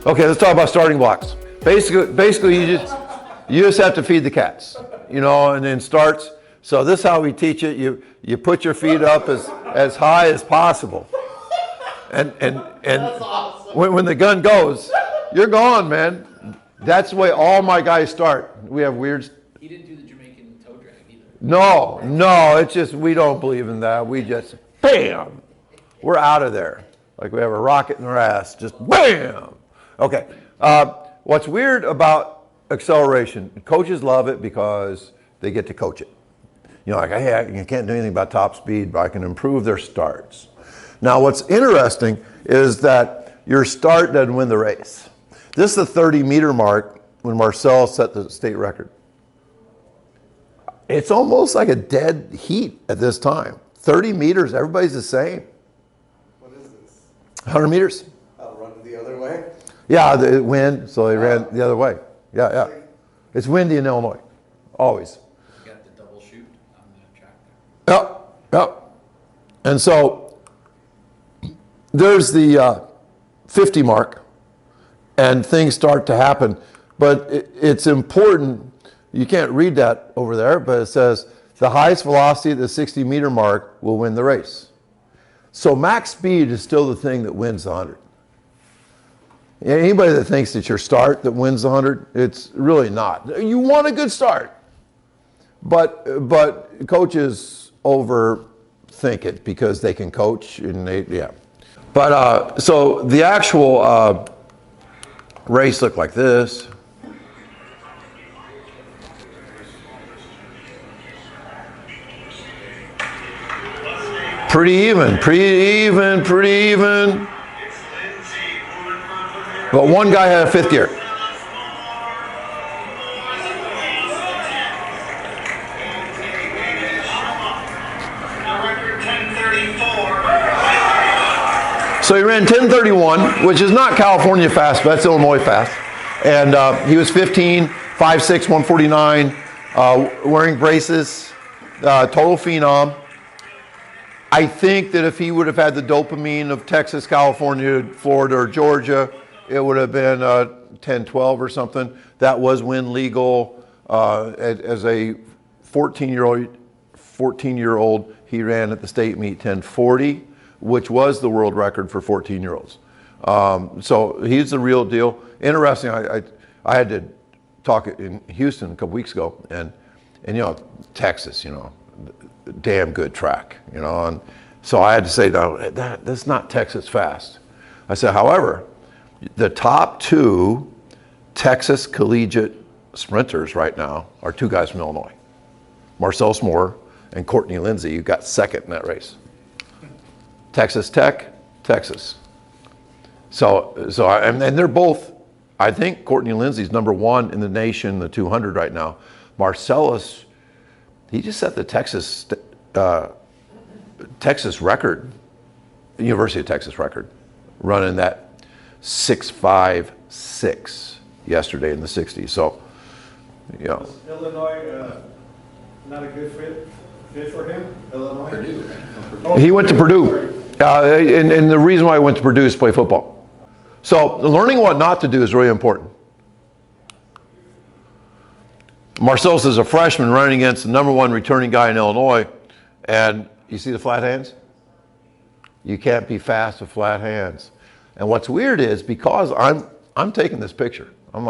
Okay, let's talk about starting blocks. Basically, you just have to feed the cats, and then starts. So this is how we teach it. You put your feet up as high as possible, and awesome. when the gun goes, you're gone, man. That's the way all my guys start. We have weird. He didn't do the Jamaican toe drag either. No, it's just we don't believe in that. We just bam, we're out of there. Like we have a rocket in our ass, just bam. Okay, what's weird about acceleration, coaches love it because they get to coach it. Like, hey, I can't do anything about top speed, but I can improve their starts. Now, what's interesting is that your start doesn't win the race. This is the 30-meter mark when Marcel set the state record. It's almost like a dead heat at this time. 30 meters, everybody's the same. What is this? 100 meters. I'll run the other way? Yeah, the wind, so they ran the other way. Yeah. It's windy in Illinois, always. You got the double shoot on the track there. Yep. And so there's the 50 mark, and things start to happen. But it's important, you can't read that over there, but it says the highest velocity at the 60-meter mark will win the race. So max speed is still the thing that wins the 100. Anybody that thinks it's your start that wins the 100, it's really not. You want a good start, but coaches overthink it because they can coach and But so the actual race looked like this. Pretty even. But one guy had a fifth gear. So he ran 10:31, which is not California fast, but that's Illinois fast. And he was 15, 5'6", 149, wearing braces, total phenom. I think that if he would have had the dopamine of Texas, California, Florida, or Georgia, it would have been 10-12 or something. That was win legal. As a 14-year-old, he ran at the state meet 10:40, which was the world record for 14-year-olds. So he's the real deal. Interesting, I had to talk in Houston a couple weeks ago, and Texas, damn good track, and so I had to say, no, that's not Texas fast. I said, however, the top two Texas collegiate sprinters right now are two guys from Illinois, Marcel S'more and Courtney Lindsay, who got second in that race. Texas Tech, Texas. So and they're both, I think Courtney Lindsay's #1 in the nation, the 200 right now. Marcellus, he just set the Texas record, University of Texas record, running that 6.56 yesterday in the 60s. So, Was Illinois not a good fit for him? Illinois? Purdue, right? He went to Purdue. And the reason why he went to Purdue is to play football. So learning what not to do is really important. Marcellus is a freshman running against the #1 returning guy in Illinois, and you see the flat hands? You can't be fast with flat hands. And what's weird is because I'm taking this picture, I'm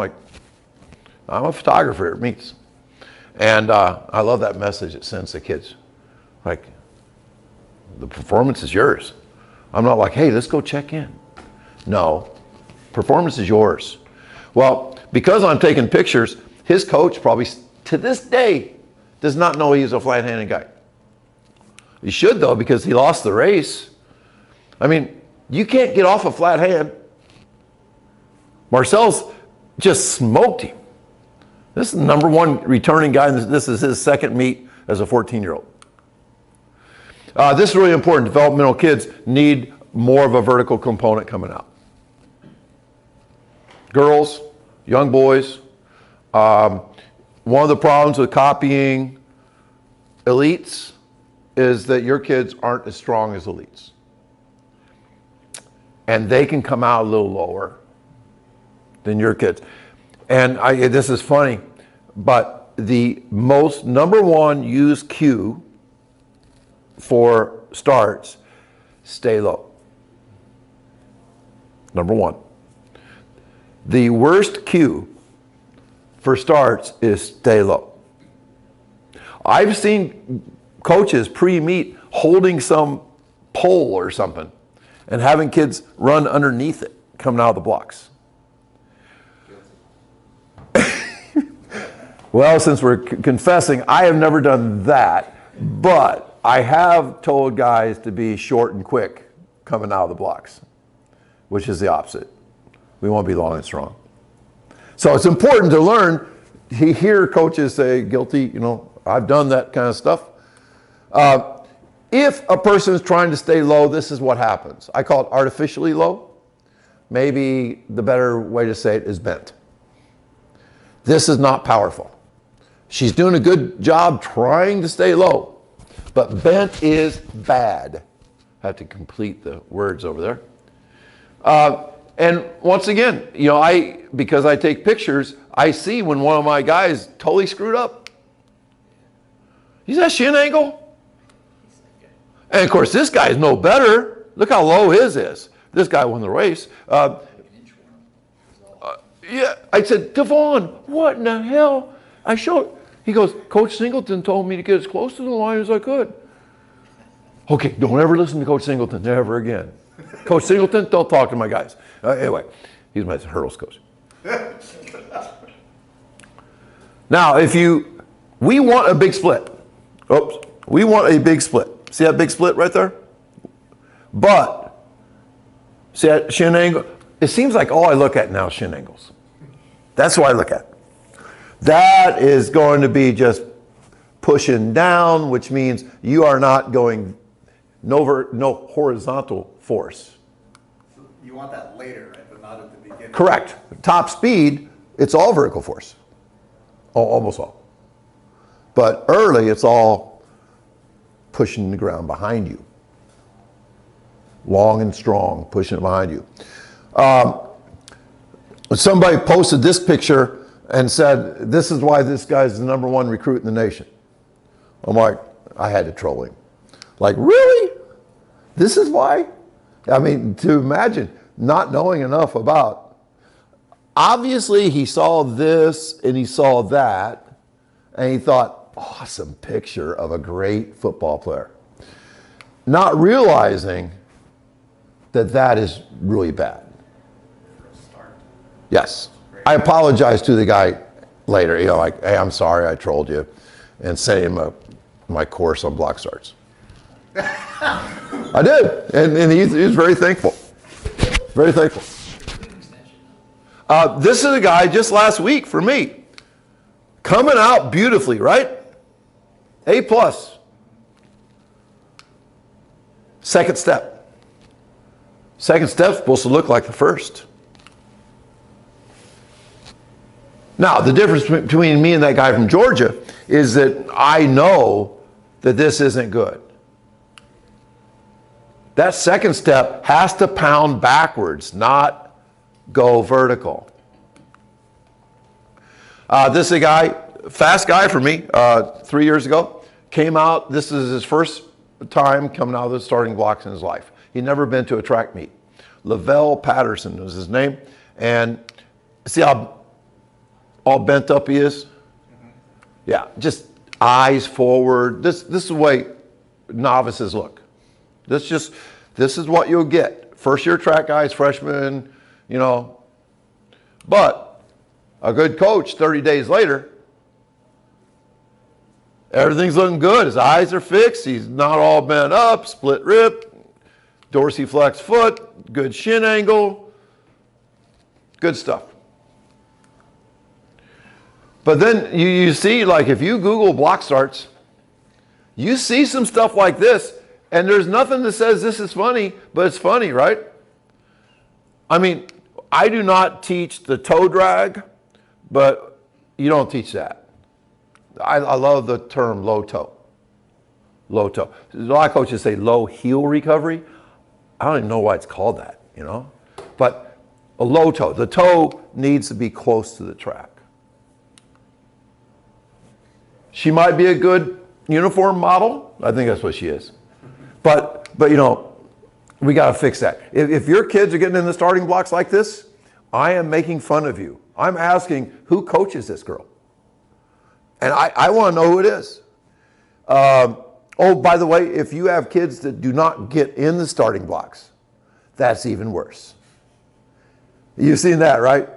a photographer at meets, and I love that message it sends the kids. Like, the performance is yours. I'm not like, hey, let's go check in. No, performance is yours. Well, because I'm taking pictures, his coach probably to this day does not know he's a flat-handed guy. He should though, because he lost the race. I mean, you can't get off a flat hand. Marcel's just smoked him. This is the #1 returning guy, and this is his second meet as a 14-year-old. This is really important. Developmental kids need more of a vertical component coming out. Girls, young boys, one of the problems with copying elites is that your kids aren't as strong as elites. And they can come out a little lower. than your kids. And this is funny, but the most number one used cue for starts, stay low. Number one. The worst cue for starts is stay low. I've seen coaches pre-meet holding some pole or something and having kids run underneath it coming out of the blocks. Well, since we're confessing, I have never done that, but I have told guys to be short and quick coming out of the blocks, which is the opposite. We want to be long and strong. So it's important to learn. You hear coaches say, guilty, I've done that kind of stuff. If a person is trying to stay low, this is what happens. I call it artificially low. Maybe the better way to say it is bent. This is not powerful. She's doing a good job trying to stay low, but bent is bad. I have to complete the words over there. And once again, because I take pictures, I see when one of my guys totally screwed up. He's that shin angle. And of course, this guy's no better. Look how low his is. This guy won the race. Yeah, I said, Devon, what in the hell? I showed. He goes, Coach Singleton told me to get as close to the line as I could. Okay, don't ever listen to Coach Singleton, never again. Coach Singleton, don't talk to my guys. Anyway, he's my hurdles coach. Now, we want a big split. Oops, we want a big split. See that big split right there? But, see that shin angle? It seems like all I look at now is shin angles. That's what I look at. That is going to be just pushing down, which means you are not going, no horizontal force. You want that later, right? But not at the beginning. Correct. Top speed, it's all vertical force. Almost all. But early, it's all pushing the ground behind you. Long and strong, pushing it behind you. Somebody posted this picture and said, this is why this guy's the number one recruit in the nation. I'm like, I had to troll him. Like, really? This is why? I mean, to imagine not knowing enough about. Obviously, he saw this and he saw that, and he thought, awesome picture of a great football player. Not realizing that is really bad. Yes. I apologized to the guy later, like, hey, I'm sorry I trolled you, and sent him my course on block starts. I did, and he was very thankful. Very thankful. This is a guy just last week for me. Coming out beautifully, right? A+. Second step. Second step's supposed to look like the first. Now, the difference between me and that guy from Georgia is that I know that this isn't good. That second step has to pound backwards, not go vertical. This is a guy, fast guy for me, 3 years ago. Came out, this is his first time coming out of the starting blocks in his life. He'd never been to a track meet. Lavelle Patterson was his name. And see how all bent up he is? Yeah, just eyes forward. This is the way novices look. This is what you'll get. First year track guys, freshmen, But a good coach 30 days later, everything's looking good. His eyes are fixed. He's not all bent up, split rib, dorsiflex foot, good shin angle, good stuff. But then you see, like if you Google block starts, you see some stuff like this, and there's nothing that says this is funny, but it's funny, right? I mean, I do not teach the toe drag, but you don't teach that. I love the term low toe. Low toe. A lot of coaches say low heel recovery. I don't even know why it's called that, But A low toe. The toe needs to be close to the track. She might be a good uniform model. I think that's what she is. But you know, we got to fix that. If your kids are getting in the starting blocks like this, I am making fun of you. I'm asking, who coaches this girl? And I want to know who it is. Oh, by the way, if you have kids that do not get in the starting blocks, that's even worse. You've seen that, right?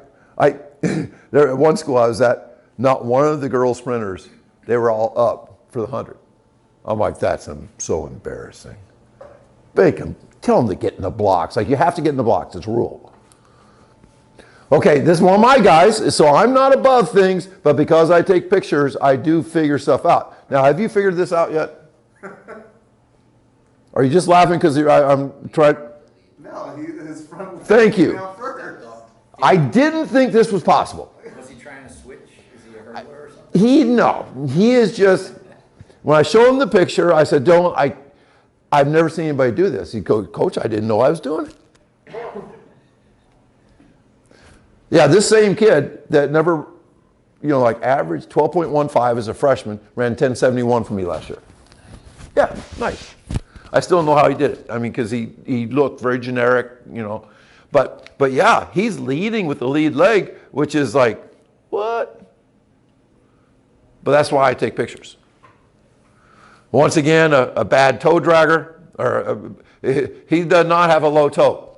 There at one school I was at, not one of the girl sprinters, they were all up for the 100. I'm like, that's so embarrassing. Tell them to get in the blocks. Like, you have to get in the blocks. It's a rule. Okay, this is one of my guys, so I'm not above things, but because I take pictures, I do figure stuff out. Now, have you figured this out yet? Are you just laughing because I'm trying? No, his front. Thank you. Out first. I didn't think this was possible. Was he trying to switch? Is he a hurdler or something? No, he is just, when I showed him the picture, I said, I've never seen anybody do this. He goes, Coach, I didn't know I was doing it. Yeah, this same kid that never, like averaged 12.15 as a freshman, ran 10.71 for me last year. Yeah, nice. I still don't know how he did it. I mean, because he looked very generic, But yeah, he's leading with the lead leg, which is like, what? But that's why I take pictures. Once again, a bad toe dragger, he does not have a low toe.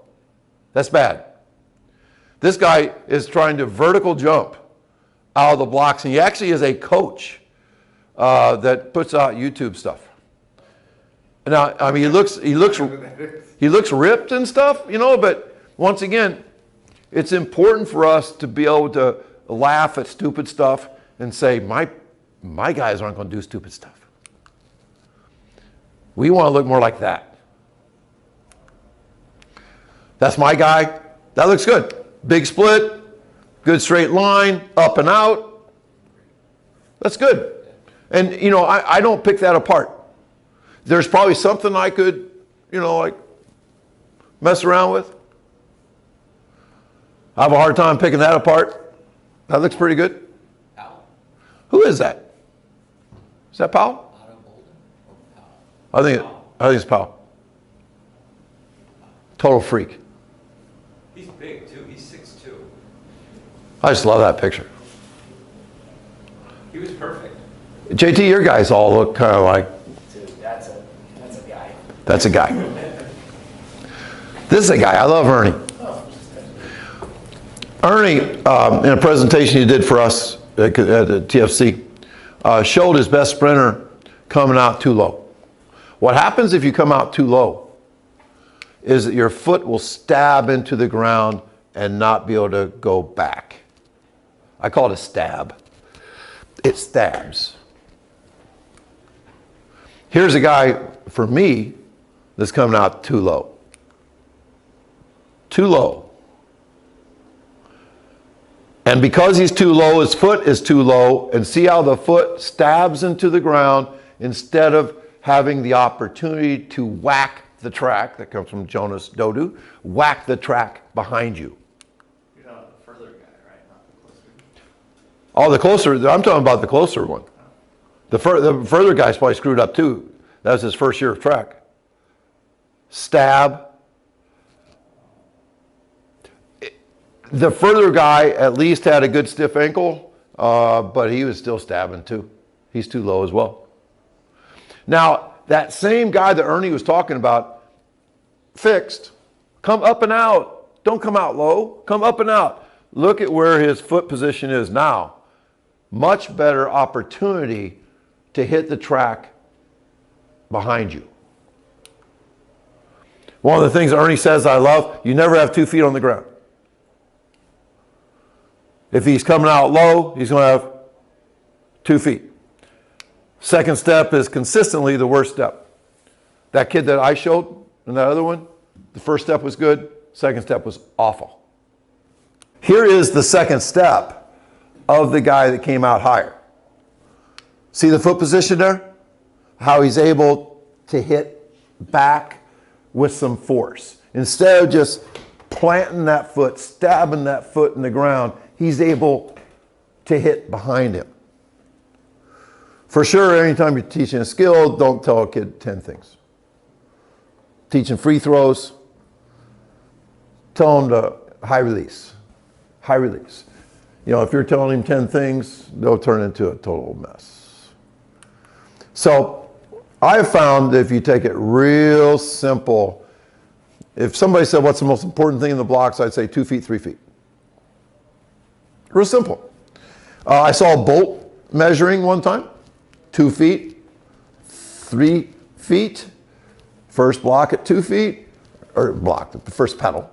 That's bad. This guy is trying to vertical jump out of the blocks, and he actually is a coach that puts out YouTube stuff. Now, I mean, he looks ripped and stuff, but once again, it's important for us to be able to laugh at stupid stuff and say, my guys aren't going to do stupid stuff. We want to look more like that. That's my guy. That looks good. Big split, good straight line, up and out. That's good. And, I don't pick that apart. There's probably something I could, like mess around with. I have a hard time picking that apart. That looks pretty good. Powell? Who is that? Is that Powell? Otto Bolden or Powell? I think it's Powell. Total freak. He's big too. He's 6'2". I just love that picture. He was perfect. JT, your guys all look kind of like. Dude, that's a guy. That's a guy. This is a guy. I love Ernie. Ernie, in a presentation he did for us at the TFC, showed his best sprinter coming out too low. What happens if you come out too low is that your foot will stab into the ground and not be able to go back. I call it a stab. It stabs. Here's a guy, for me, that's coming out too low. Too low. And because he's too low, his foot is too low, and see how the foot stabs into the ground instead of having the opportunity to whack the track, that comes from Jonas Dodu, whack the track behind you. You're not the further guy, right? Not the closer. Oh, the closer, I'm talking about the closer one. The further guy's probably screwed up too. That was his first year of track. Stab. The further guy at least had a good stiff ankle, but he was still stabbing too. He's too low as well. Now, that same guy that Ernie was talking about, fixed, come up and out. Don't come out low, come up and out. Look at where his foot position is now. Much better opportunity to hit the track behind you. One of the things Ernie says I love, you never have 2 feet on the ground. If he's coming out low, he's going to have 2 feet. Second step is consistently the worst step. That kid that I showed in that other one, the first step was good, second step was awful. Here is the second step of the guy that came out higher. See the foot position there? How he's able to hit back with some force. Instead of just planting that foot, stabbing that foot in the ground, he's able to hit behind him. For sure, anytime you're teaching a skill, don't tell a kid 10 things. Teaching free throws, tell them to high release. High release. You know, if you're telling him 10 things, they'll turn into a total mess. So I have found that if you take it real simple, if somebody said, what's the most important thing in the blocks, I'd say 2 feet, 3 feet. Real simple. I saw a bolt measuring one time, 2 feet, 3 feet, first block at 2 feet, or block, the first pedal,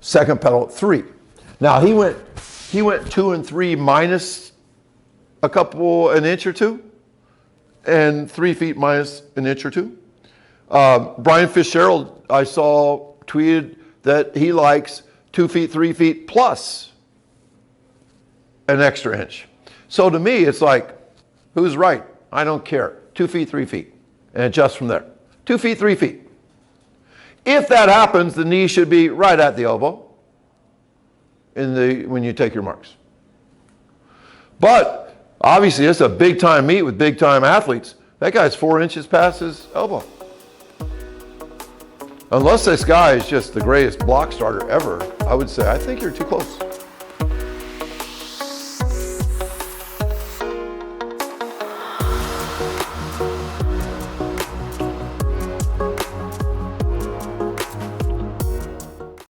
second pedal at 3. Now he went 2 and 3 minus an inch or two, and 3 feet minus an inch or two. Brian Fitzgerald, I saw tweeted that he likes 2 feet, 3 feet plus an extra inch. So to me, it's like, who's right? I don't care. 2 feet, 3 feet, and adjust from there. 2 feet, 3 feet. If that happens, the knee should be right at the elbow when you take your marks. But obviously, it's a big time meet with big time athletes. That guy's 4 inches past his elbow. Unless this guy is just the greatest block starter ever, I would say, I think you're too close.